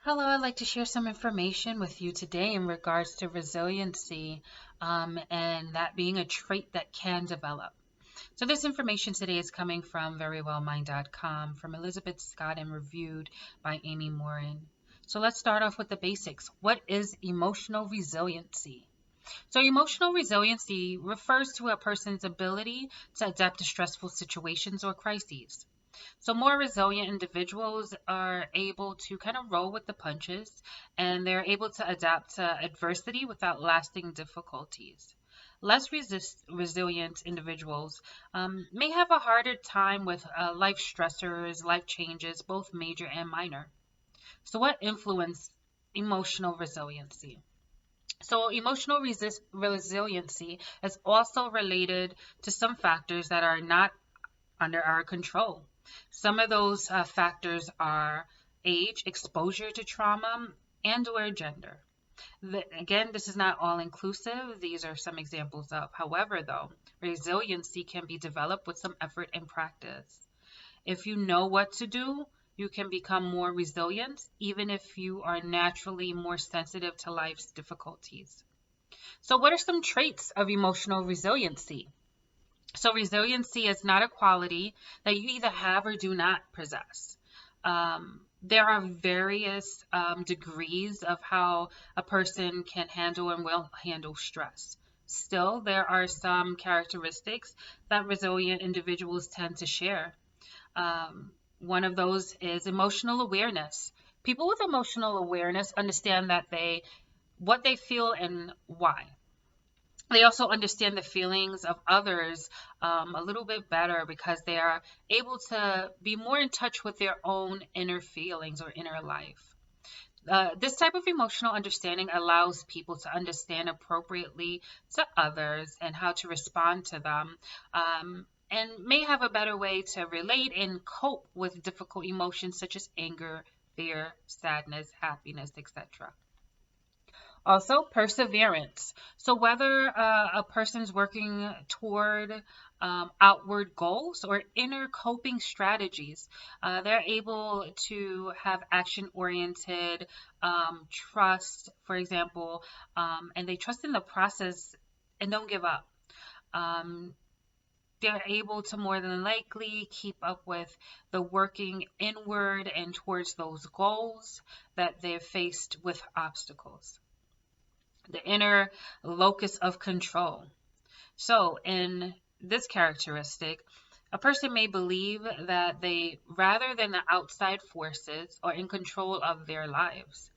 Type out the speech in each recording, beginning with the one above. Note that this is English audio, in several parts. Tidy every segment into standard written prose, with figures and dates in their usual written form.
Hello, I'd like to share some information with you today in regards to resiliency and that being a trait that can develop. So, this information today is coming from verywellmind.com, from Elizabeth Scott, and reviewed by Amy Morin. So, let's start off with the basics. What is emotional resiliency? So, emotional resiliency refers to a person's ability to adapt to stressful situations or crises. So more resilient individuals are able to kind of roll with the punches, and they're able to adapt to adversity without lasting difficulties. Resilient individuals may have a harder time with life stressors, life changes, both major and minor. So what influence emotional resiliency? So emotional resiliency is also related to some factors that are not under our control. Some of those factors are age, exposure to trauma, and or gender. Again, this is not all inclusive. These are some examples of. However, though, resiliency can be developed with some effort and practice. If you know what to do, you can become more resilient, even if you are naturally more sensitive to life's difficulties. So, what are some traits of emotional resiliency? So resiliency is not a quality that you either have or do not possess. There are various degrees of how a person can handle and will handle stress. Still, there are some characteristics that resilient individuals tend to share. One of those is emotional awareness. People with emotional awareness understand what they feel and why. They also understand the feelings of others a little bit better because they are able to be more in touch with their own inner feelings or inner life. This type of emotional understanding allows people to understand appropriately to others and how to respond to them, and may have a better way to relate and cope with difficult emotions such as anger, fear, sadness, happiness, etc. Also, perseverance. So, whether a person's working toward outward goals or inner coping strategies, they're able to have action oriented trust, for example, and they trust in the process and don't give up. Um, they're able to more than likely keep up with the working inward and towards those goals that they're faced with obstacles. The inner locus of control. So, in this characteristic, a person may believe that they, rather than the outside forces, are in control of their lives.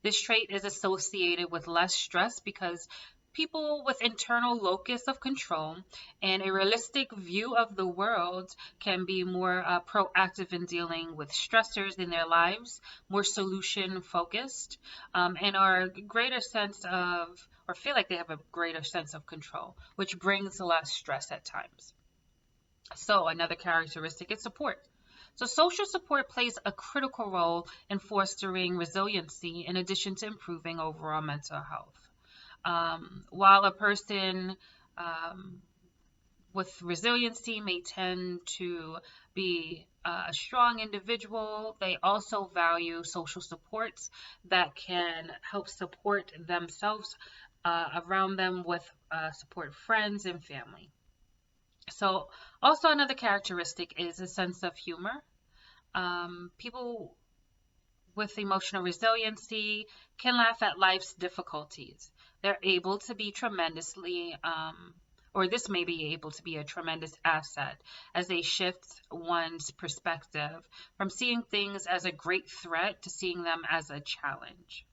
This trait is associated with less stress because people with internal locus of control and a realistic view of the world can be more proactive in dealing with stressors in their lives, more solution focused, and are greater sense of, or feel like they have a greater sense of control, which brings less stress at times. So, another characteristic is support. So, social support plays a critical role in fostering resiliency in addition to improving overall mental health. While a person um, with resiliency may tend to be a strong individual, they also value social supports that can help support themselves around them with support friends and family. So, also another characteristic is a sense of humor. People with emotional resiliency can laugh at life's difficulties. They're able to be tremendously, or this may be able to be a tremendous asset as they shift one's perspective from seeing things as a great threat to seeing them as a challenge.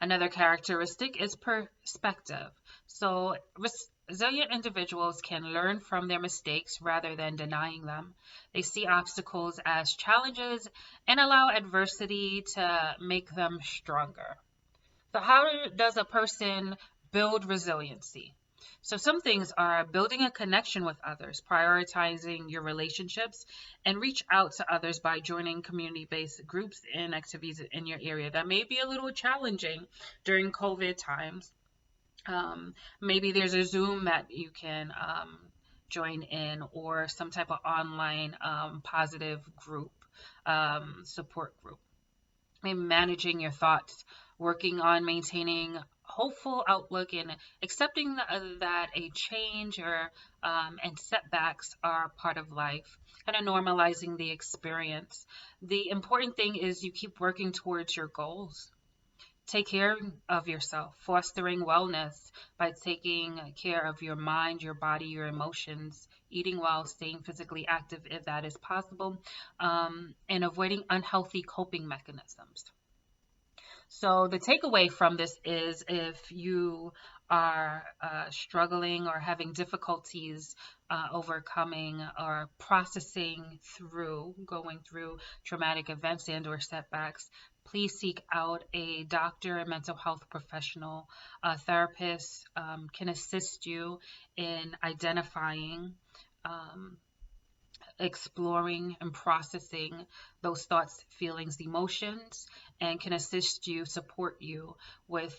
Another characteristic is perspective. So, resilient individuals can learn from their mistakes rather than denying them. They see obstacles as challenges and allow adversity to make them stronger. So, how does a person build resiliency? So, some things are building a connection with others, prioritizing your relationships, and reach out to others by joining community based groups and activities in your area. That may be a little challenging during COVID times. Maybe there's a Zoom that you can join in, or some type of online positive group, support group. maybe managing your thoughts, working on maintaining hopeful outlook and accepting that a change or and setbacks are part of life, kind of normalizing the experience. The important thing is you keep working towards your goals. Take care of yourself, fostering wellness by taking care of your mind, your body, your emotions, eating well, staying physically active if that is possible, and avoiding unhealthy coping mechanisms. So the takeaway from this is if you are struggling or having difficulties overcoming or processing through going through traumatic events and or setbacks, please seek out a doctor, a mental health professional. A therapist can assist you in identifying, um, exploring and processing those thoughts, feelings, emotions, and can assist you, support you with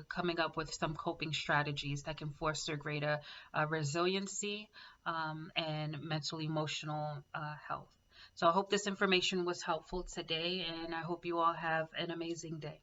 coming up with some coping strategies that can foster greater resiliency and mental emotional health. So I hope this information was helpful today, and I hope you all have an amazing day.